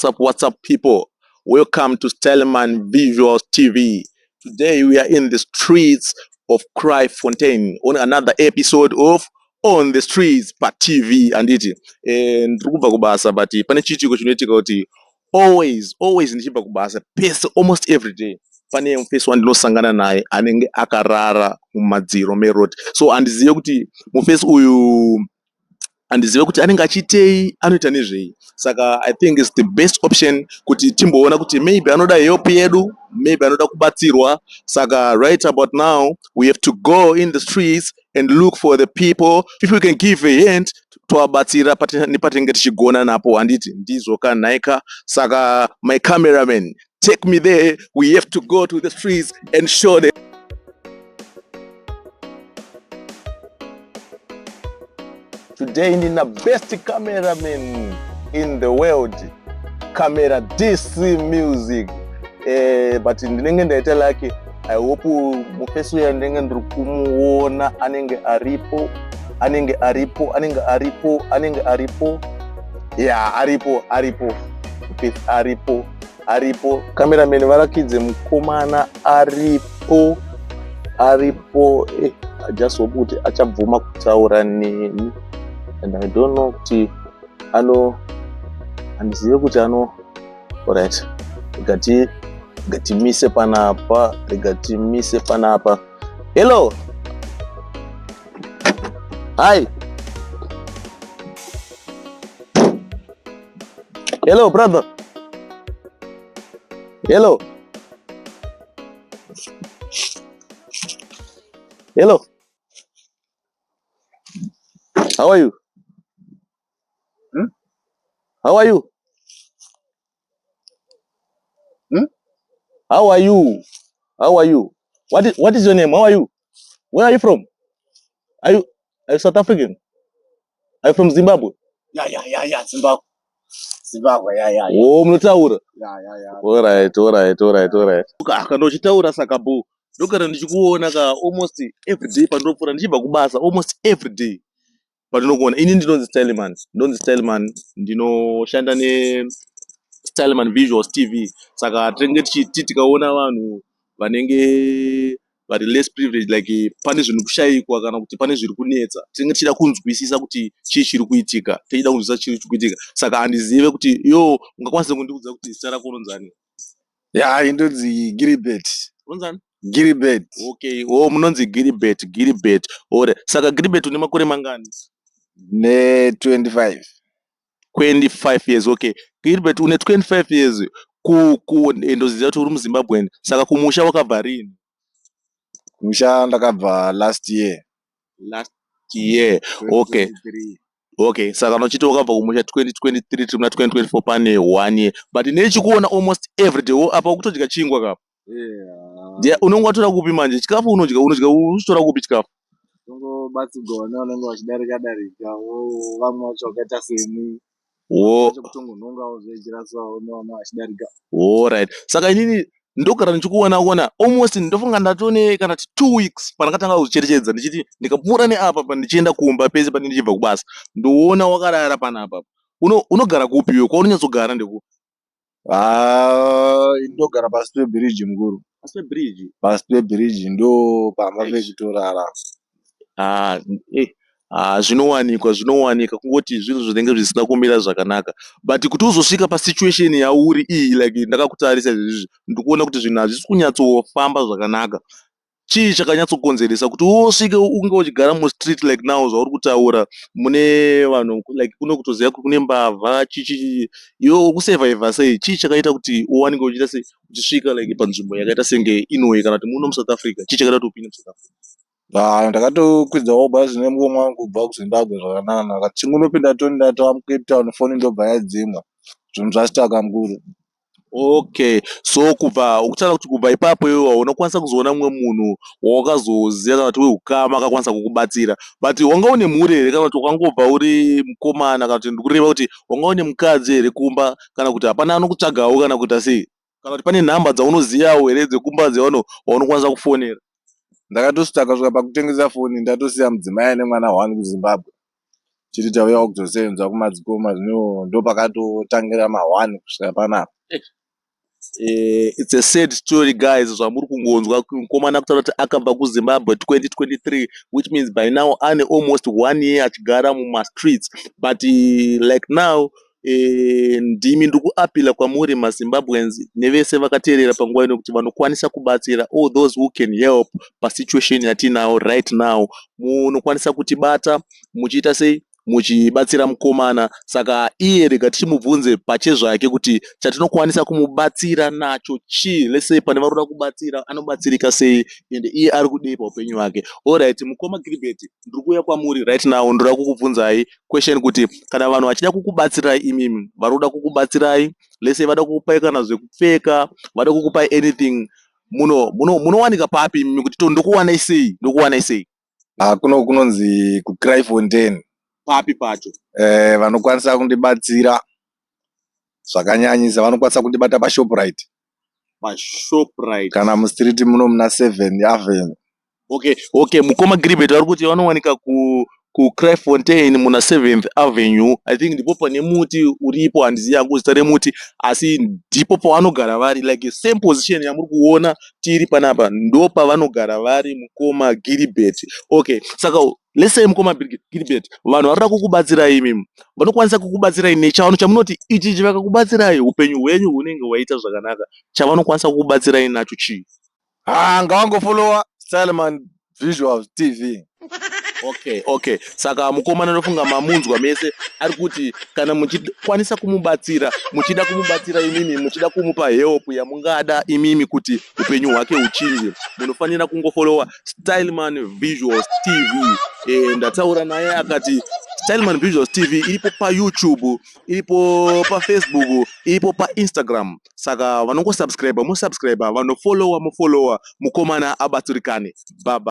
What's up, people? Welcome to Stellman Visuals TV. Today we are in the streets of Fontaine on another episode of On the Streets pa TV and it. And ndikubva kubasa but pane chitiko chinoitika kuti always ndichibva kubasa pese almost every day pane mufesi wandinosangana naye anenge akarara mumadziro merodi. So handizive kuti mufesi uyu handizive kuti anenge achitei, anoita nezvei. Saka I think it's the best option kuti timboona kuti maybe anoda help yedu, maybe anoda kubatsirwa. Saka right about now we have to go in the streets and look for the people we can give a hand toabatsira nepatinenge tichigona napo handiti ndizvo kanhaika. Saka my cameraman, take me there. We have to go to the streets and show them. Today nina best cameraman in the world, camera DC music. But ndinenge ndaita like I hope mufesi uya ndinenge ndiri kumuona anenge aripo. Yeah, aripo. Cameraman varakidze mukomana aripo. I just hope kuti achabvuma kutaura neni. And I don't know kuti handizive kuti alright, gatimise panapa. Hello, hi, hello brother, hello, how are you? How are you? How are you? What is your name? How are you? Where are you from? Are you South African? Are you from Zimbabwe? Yeah, Zimbabwe, yeah. Oh, munotaura? Yeah. Alright. Kana uchitaura saka bo ndogara ndichikuona ka almost every day pandinopfuura ndichibva kubasa almost every day. Patinokuona ini ndinonzi Stellman, ndinoshanda Stellman Visuals TV. Saka tinenge tikaona vanhu vanenge vari less privileged, like pane zvinhu kushayikwa kana kuti pane zviri kunetsa, tinenge tichida kunzwisisa kuti chii chiri kuitika, tichida kunzwisisa chiri kuitika. Saka handizive kuti ungakwanisa kundiudza kuti zita rako unonzani? Yeah, indonzi Gilbert. Unonzani? Gilbert. Okay, munonzi Gilbert. Ore, saka Gilbert une makore mangani? Ne 25 years. Okay, Gilbert une 25 years. Ndoziva kuti uri muZimbabwe, saka kumusha wakabva rini? Kumusha ndakabva last year. Okay, saka nochiti wakabva kumusha 2023 tiri muna 2024 pane 1 year. But nechikuona almost every day apa kutodya chingwa kapa. Yeah. Unonga watora kupi manje? Chikafu unodya uchitora kupi chikafu? Batsugona unenge wachidarika vamwe vacho vakaita semi. Kutongononga uzvejira so unoona wachidarika. Alright. Saka inini ndogara ndichikuona almost ndofunga ndatone kana 2 weeks pandakatanga kucherechedza ndichiti ndikapfuura neapa pandichienda kumba pese pane ndichibva kubasa ndoona wakarara panapa. Unogara kupi iwe? Kwaunonyatsogara ndekupi? Ndogara pasi pebridge mukuru. Pasi pebridge ndo pamba pekutorara. Zvinowanika kungoti zvinhu zvinenge zvisina kumira zvakanaka, but kuti uzosvika pasituation yauri iyi, like ndakakutarisa izvizvi ndikuona kuti zvinhu hazvisi kunyatsofamba zvakanaka. Chii chakanyatsokonzeresa kuti usvike unge uchigara mustreet like now zvauri kutaura, mune vanhu like kuno kutoziva kuti kune mbavha, iwe kusevhaivha sei? Chii chakaita kuti uwanike uchiita sei uchisvika like panzvimbo yakaita senge inoi kana kuti muno muSouth Africa? Chii chakaita kuti upinde muSouth Africa? Ndakatokwidzawo bhazi nemukomana wangu kubva kuZimbabwe zvakanaka. Chingunopinda ndatowa muCapetown, foni ndobva yadzimwa. Zvinhu zvasitaka mukuru. Okay, so ukutaura kuti kubva ipapo iwe unokwanisa kuzoona mumwe munhu wawakazoziva kana kuti weukama akakwanisa kukubatsira, but wanga une mhuri here kana kuti wakangobva uri mukomana, kana kuti ndikureva kuti wanga une mukadzi here kumba, kana kuti hapana anokutsvagawo kana kuita sei, kana kuti pane nhamba dzaunozivawo here dzekumba dzevanhu waunokwanisa kufonera? Ndakatosvika pakutengesa foni ndatosiya mudzimai nemwana wangu kuZimbabwe. chiti tauya kuzosenza kumadzikoma zvino ndo pakatotangira ma1 kusvika panapa. It's a sad story guys zvamuri kungonzwa mukomana kutaura kuti akabva kuZimbabwe 2023 which means by now ane almost 1 year achigara mumastreets but like now ndimi ndiri kuapila kwamuri maZimbabweans nevese vakateerera panguva ino kuti vanokwanisa kubatsira all those who can help pasituation yatinayo right now. Munokwanisa kutibata muchiita sei muchibatsira mukomana, saka iye rega tichimubvunze pachezvake kuti chatinokwanisa kumubatsira nacho chii. Let's say pane varoda kubatsira anobatsirika sei ende iye ari kudei paupenyu hwake. Alright, mukoma Gilbert, ndiri kuuya kwamuri right now ndoda kukubvunzai question kuti kana vanhu vachida kukubatsirai imimi, varoda kukubatsirai, let's say vada kukupai kana zvekupfeka, vada kukupai anything, munowanika papi imimi kuti ndokuwanai sei? Ndokuwanai sei? Kuno kunonzi kuCryfontaine. Papi pacho? Vanokwanisa kundibatsira zvakanyanyisa, vanokwanisa kundibata paShoprite. PaShoprite kana mustreet muno muna 7th Avenue. Okay, mukoma Gilbert vari kuti vanowanika kuCryfontaine muna 7th Avenue. I think ndipo pane muti uripo, handizivi yangu zita remuti, asi ndipo pavanogara vari, like same position yamuri kuona tiri panapa ndo pavanogara vari mukoma Gilbert. Okay, saka let's say mukoma Gilbert, vanhu varikuda kukubatsirai imimi, vanokwanisa kukubatsirai nechavano chamunoti ichi chivakakubatsirai upenyu hwenyu hunenge hwaita zvakanaka, chavanokwanisa kukubatsirai nacho chii? Ngavangofollowa Styleman Visuals TV. Okay, saka mukomana ndofunga mamunzwa mese ari kuti kana muchikwanisa kumubatsira, muchida kumubatsira imimi, muchida kumupa help yamungada imimi kuti upenyu hwake huchinje, munofanira kungofollowa Styleman Visuals TV. Ndataura naye akati Styleman Visuals TV iripo paYouTube, iripo paFacebook, iripo paInstagram. Saka vanongosubscribe, musubscribe, vanofollowa, mukomana abatsirikane. Baba.